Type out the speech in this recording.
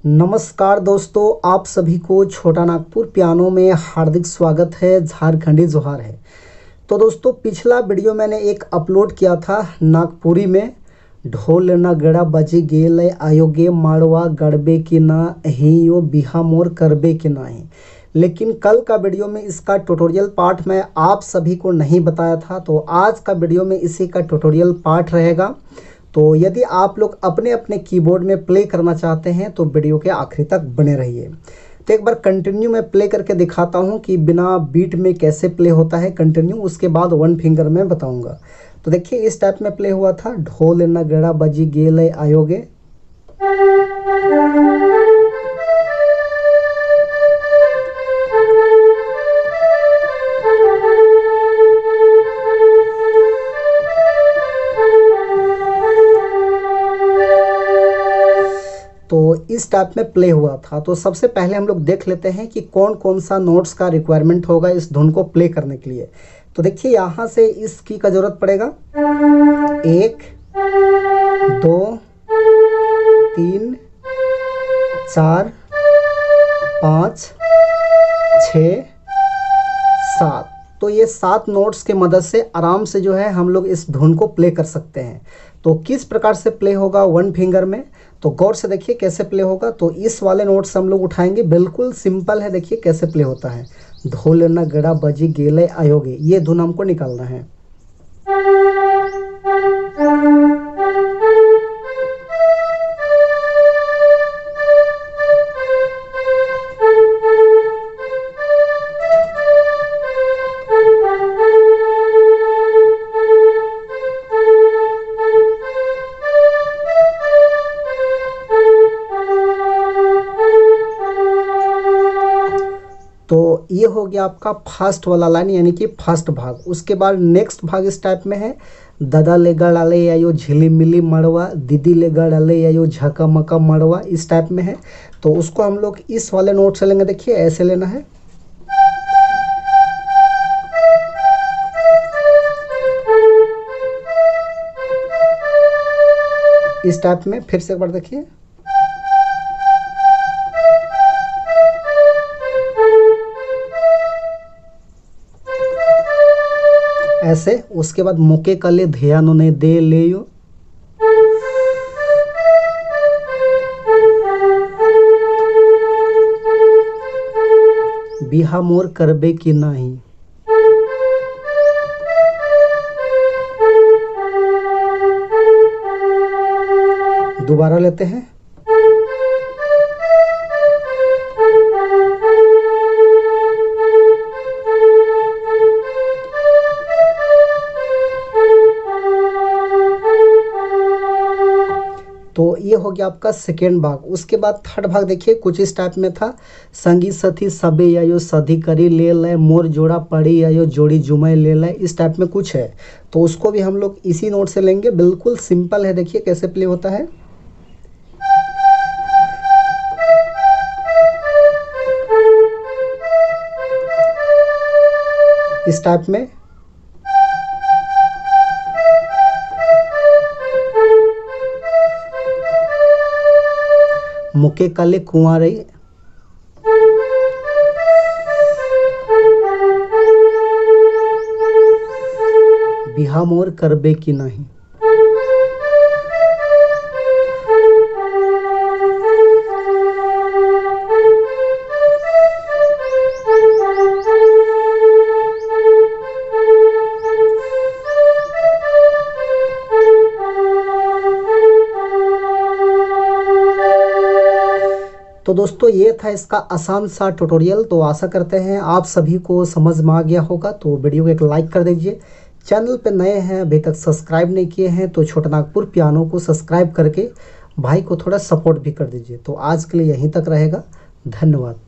नमस्कार दोस्तों, आप सभी को छोटा नागपुर पियानो में हार्दिक स्वागत है। झारखंडी जोहार है। तो दोस्तों, पिछला वीडियो मैंने एक अपलोड किया था नागपुरी में, ढोल नगड़ा बजी गेल आयोगे माड़वा गड़बे की ना हियो बिहा मोर करबे की नाही। लेकिन कल का वीडियो में इसका ट्यूटोरियल पार्ट मैं आप सभी को नहीं बताया था, तो आज का वीडियो में इसी का ट्यूटोरियल पार्ट रहेगा। तो यदि आप लोग अपने अपने कीबोर्ड में प्ले करना चाहते हैं तो वीडियो के आखिरी तक बने रहिए। तो एक बार कंटिन्यू में प्ले करके दिखाता हूं कि बिना बीट में कैसे प्ले होता है कंटिन्यू, उसके बाद वन फिंगर में बताऊंगा। तो देखिए, इस टाइप में प्ले हुआ था, ढोल नगड़ा बजी गेल आयोगे। तो इस टाइप में प्ले हुआ था। तो सबसे पहले हम लोग देख लेते हैं कि कौन कौन सा नोट्स का रिक्वायरमेंट होगा इस धुन को प्ले करने के लिए। तो देखिए, यहाँ से इस की का जरूरत पड़ेगा 1 2 3 4 5 6 7। तो ये 7 नोट्स के मदद से आराम से जो है हम लोग इस धुन को प्ले कर सकते हैं। तो किस प्रकार से प्ले होगा वन फिंगर में, तो गौर से देखिए कैसे प्ले होगा। तो इस वाले नोट्स हम लोग उठाएंगे, बिल्कुल सिंपल है। देखिए कैसे प्ले होता है, ढोल नगड़ा बजी गेले आयोगे, ये धुन हमको निकालना है। तो ये हो गया आपका फर्स्ट वाला लाइन, यानी कि फर्स्ट भाग। उसके बाद नेक्स्ट भाग इस टाइप में है, दादा ले गड़ाले आयो झिली मिली मड़वा, दीदी ले गड़ाले आयो झका मका मड़वा, इस टाइप में है। तो उसको हम लोग इस वाले नोट से लेंगे। देखिए ऐसे लेना है। इस टाइप में फिर से एक बार देखिए, ऐसे। उसके बाद मुके कले ध्यान ने दे ले यो, बिहा मोर करबे की नाही। दोबारा लेते हैं। तो ये हो गया आपका सेकेंड भाग। उसके बाद थर्ड भाग देखिए कुछ इस टाइप में था, संगी सथी सबे आयो सधी करी ले ले, मोर जोड़ा पड़ी आयो जोड़ी जुमे ले ले, इस टाइप में कुछ है। तो उसको भी हम लोग इसी नोट से लेंगे, बिल्कुल सिंपल है। देखिए कैसे प्ले होता है। इस टाइप में। मुके काले कुंवारे, बिहा मोर करबे की नहीं। तो दोस्तों, ये था इसका आसान सा ट्यूटोरियल। तो आशा करते हैं आप सभी को समझ में आ गया होगा। तो वीडियो को एक लाइक कर दीजिए। चैनल पे नए हैं, अभी तक सब्सक्राइब नहीं किए हैं, तो छोटा नागपुर पियानो को सब्सक्राइब करके भाई को थोड़ा सपोर्ट भी कर दीजिए। तो आज के लिए यहीं तक रहेगा। धन्यवाद।